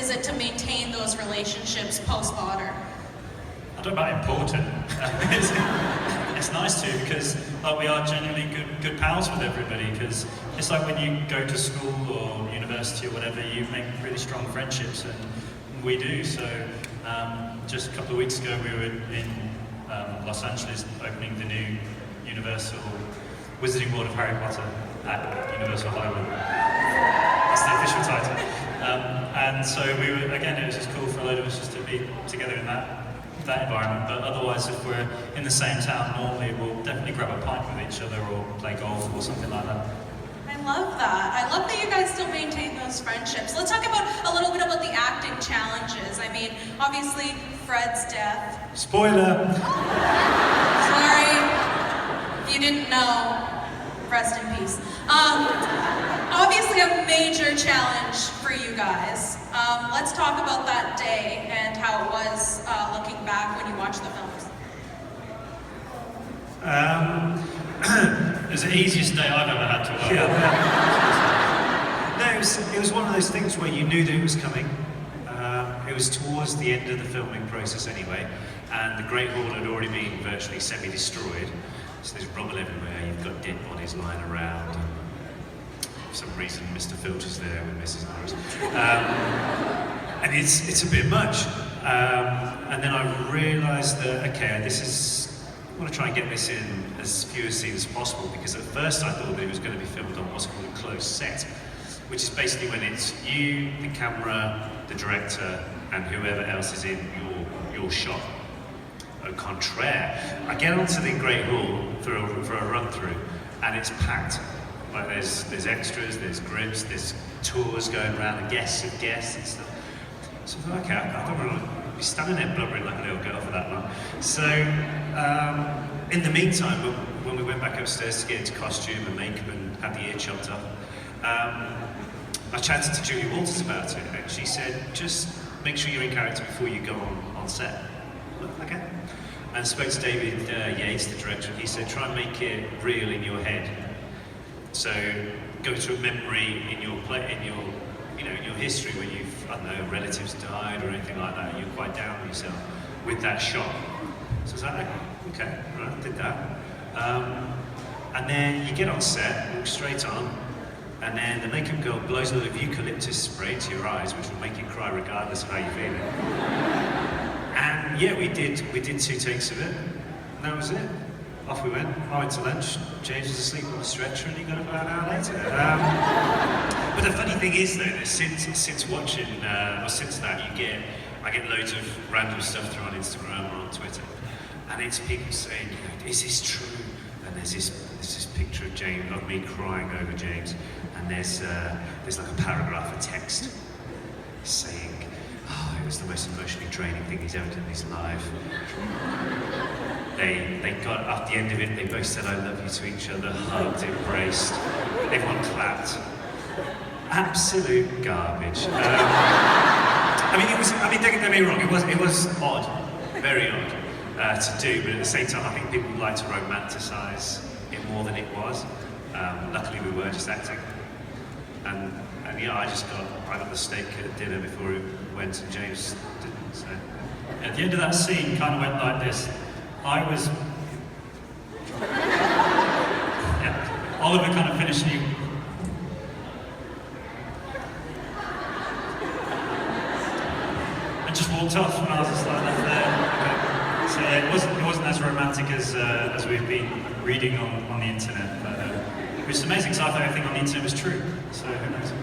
is it to maintain those relationships post-modern? I don't know about important. It's nice to, because we are genuinely good pals with everybody, because it's like when you go to school or university or whatever, you make really strong friendships, and we do. So just a couple of weeks ago we were in Los Angeles opening the new Universal Wizarding World of Harry Potter at Universal Hollywood. That's the official title. And so we were, again, it was just cool for a load of us just to be together in that environment. But otherwise, if we're in the same town, normally we'll definitely grab a pint with each other or play golf or something like that. I love that. I love that you guys still maintain those friendships. Let's talk about a little bit about the acting challenges. I mean, obviously, Fred's death. Spoiler! Sorry, if you didn't know, rest in peace. Obviously a major challenge for you guys. Let's talk about that day and how it was looking back when you watched the films. It was the easiest day I've ever had to work. Yeah. No, it was one of those things where you knew that it was coming. It was towards the end of the filming process anyway, and the Great Hall had already been virtually semi-destroyed. So there's rubble everywhere, you've got dead bodies lying around, and for some reason Mr. Phelps is there with Mrs. Norris. And it's a bit much. And then I realised that, okay, I want to try and get this in as few scenes as possible, because at first I thought that it was going to be filmed on what's called a closed set, which is basically when it's you, the camera, the director, and whoever else is in your shot. Au contraire, I get onto the Great Hall for a run through, and it's packed. Like there's extras, there's grips, there's tours going around, and guests of guests and stuff. So I thought, okay, I don't want to be standing there blubbering like a little girl for that long. So in the meantime, when we went back upstairs to get into costume and makeup and had the ear chopped off, I chatted to Julie Walters about it, and she said, just make sure you're in character before you go on set. Okay. And spoke to David Yates, the director, and he said, try and make it real in your head. So go to a memory in your history where you've, I don't know, relatives died or anything like that. You're quite down on yourself with that shot. So I was like, okay, right, did that. And then you get on set, walk straight on, and then the makeup girl blows a little eucalyptus spray into your eyes, which will make you cry regardless of how you're feeling. And yeah, we did 2 takes of it, and that was it. Off we went. I went to lunch. James was asleep on the stretcher, and he got up about an hour later. But the funny thing is, though, that since watching, or since that, I get loads of random stuff through on Instagram or on Twitter, and it's people saying, is this true? And there's this picture of James, of me crying over James, and there's like a paragraph of text saying, oh, it was the most emotionally draining thing he's ever done in his life. They got up the end of it, they both said I love you to each other, hugged, embraced, everyone clapped. Absolute garbage. Don't get me wrong, it was odd, very odd to do, but at the same time I think people like to romanticize it more than it was. Luckily we were just acting. And yeah, I got the steak at dinner before it went, and James didn't. So At the end of that scene, kind of went like this. Oliver kind of finished me. And just walked off, and I was just like left there. Okay. So yeah, it wasn't as romantic as we've been reading on the internet, but which is amazing because I thought everything on the internet was true. So who knows?